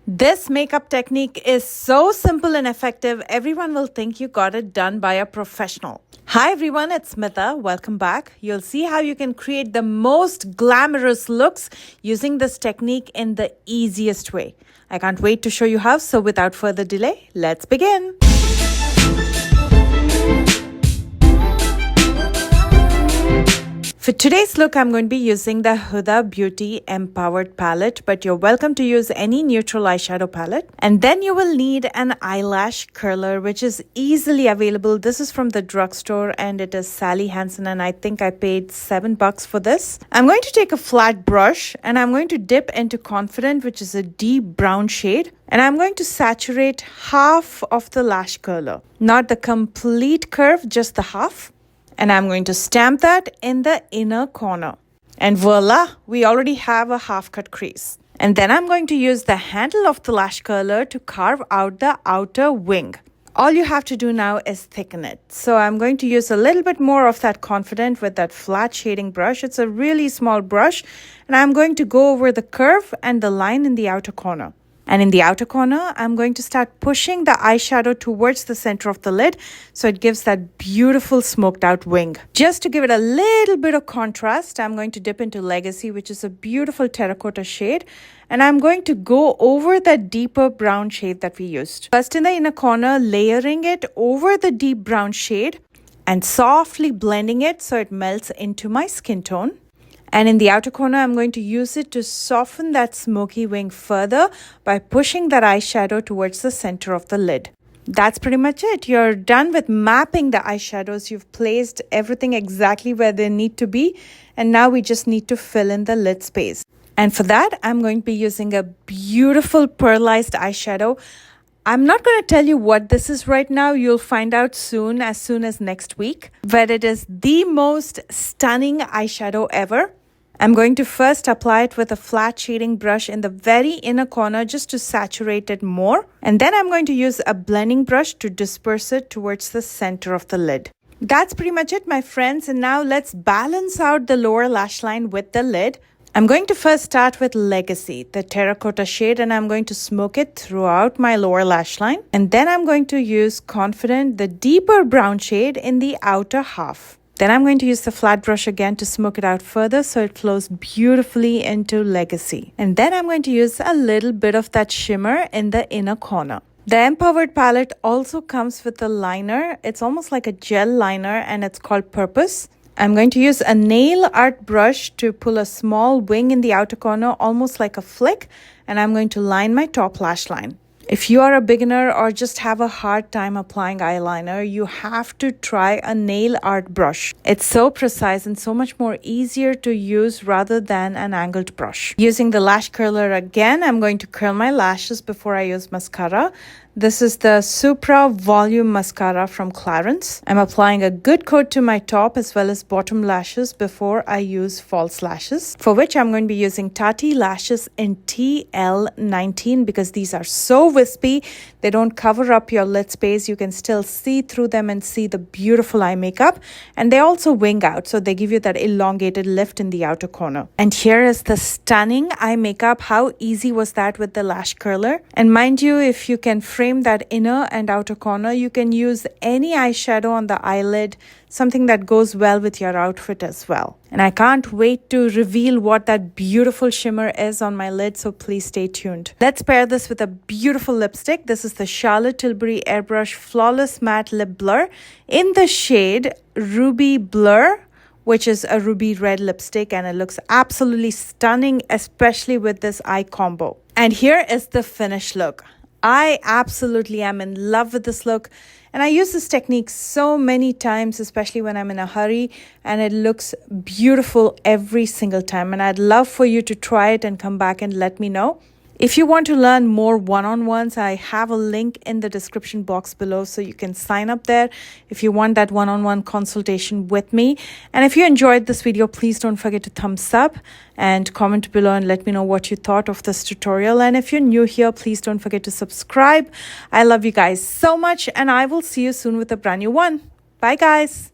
This makeup technique is so simple and effective, everyone will think you got it done by a professional. Hi everyone, it's Smitha. Welcome back. You'll see how you can create the most glamorous looks using this technique in the easiest way. I can't wait to show you how, so without further delay, let's begin. For today's look, I'm going to be using the Huda Beauty Empowered palette, but you're welcome to use any neutral eyeshadow palette. And then you will need an eyelash curler, which is easily available. This is from the drugstore and it is Sally Hansen, and I think I paid $7 for this. I'm going to take a flat brush and I'm going to dip into Confident, which is a deep brown shade. And I'm going to saturate half of the lash curler, not the complete curve, just the half. And I'm going to stamp that in the inner corner. And voila, we already have a half cut crease. And then I'm going to use the handle of the lash curler to carve out the outer wing. All you have to do now is thicken it. So I'm going to use a little bit more of that Confident with that flat shading brush. It's a really small brush. And I'm going to go over the curve and the line in the outer corner. And in the outer corner, I'm going to start pushing the eyeshadow towards the center of the lid so it gives that beautiful smoked out wing. Just to give it a little bit of contrast, I'm going to dip into Legacy, which is a beautiful terracotta shade. And I'm going to go over that deeper brown shade that we used. First in the inner corner, layering it over the deep brown shade and softly blending it so it melts into my skin tone. And in the outer corner, I'm going to use it to soften that smoky wing further by pushing that eyeshadow towards the center of the lid. That's pretty much it. You're done with mapping the eyeshadows. You've placed everything exactly where they need to be. And now we just need to fill in the lid space. And for that, I'm going to be using a beautiful pearlized eyeshadow. I'm not going to tell you what this is right now. You'll find out soon as next week. But it is the most stunning eyeshadow ever. I'm going to first apply it with a flat shading brush in the very inner corner just to saturate it more. And then I'm going to use a blending brush to disperse it towards the center of the lid. That's pretty much it, my friends. And now let's balance out the lower lash line with the lid. I'm going to first start with Legacy, the terracotta shade, and I'm going to smoke it throughout my lower lash line. And then I'm going to use Confident, the deeper brown shade in the outer half. Then I'm going to use the flat brush again to smoke it out further so it flows beautifully into Legacy. And then I'm going to use a little bit of that shimmer in the inner corner. The Empowered palette also comes with a liner. It's almost like a gel liner and it's called Purpose. I'm going to use a nail art brush to pull a small wing in the outer corner, almost like a flick, and I'm going to line my top lash line. If you are a beginner or just have a hard time applying eyeliner, you have to try a nail art brush. It's so precise and so much more easier to use rather than an angled brush. Using the lash curler again, I'm going to curl my lashes before I use mascara. This is the Supra Volume Mascara from Clarins. I'm applying a good coat to my top as well as bottom lashes before I use false lashes, for which I'm going to be using Tatti lashes in TL19 because these are so wispy. They don't cover up your lid space. You can still see through them and see the beautiful eye makeup. And they also wing out, so they give you that elongated lift in the outer corner. And here is the stunning eye makeup. How easy was that with the lash curler? And mind you, if you can frame that inner and outer corner, you can use any eyeshadow on the eyelid, something that goes well with your outfit as well. And I can't wait to reveal what that beautiful shimmer is on my lid, so please stay tuned. Let's pair this with a beautiful lipstick. This is the Charlotte Tilbury Airbrush Flawless Matte Lip Blur in the shade Ruby Blur, which is a ruby red lipstick, and it looks absolutely stunning, especially with this eye combo. And here is the finished look. I absolutely am in love with this look, and I use this technique so many times, especially when I'm in a hurry, and it looks beautiful every single time. And I'd love for you to try it and come back and let me know. If you want to learn more one-on-ones, I have a link in the description box below, so you can sign up there if you want that one-on-one consultation with me. And if you enjoyed this video, please don't forget to thumbs up and comment below and let me know what you thought of this tutorial. And if you're new here, please don't forget to subscribe. I love you guys so much, and I will see you soon with a brand new one. Bye guys.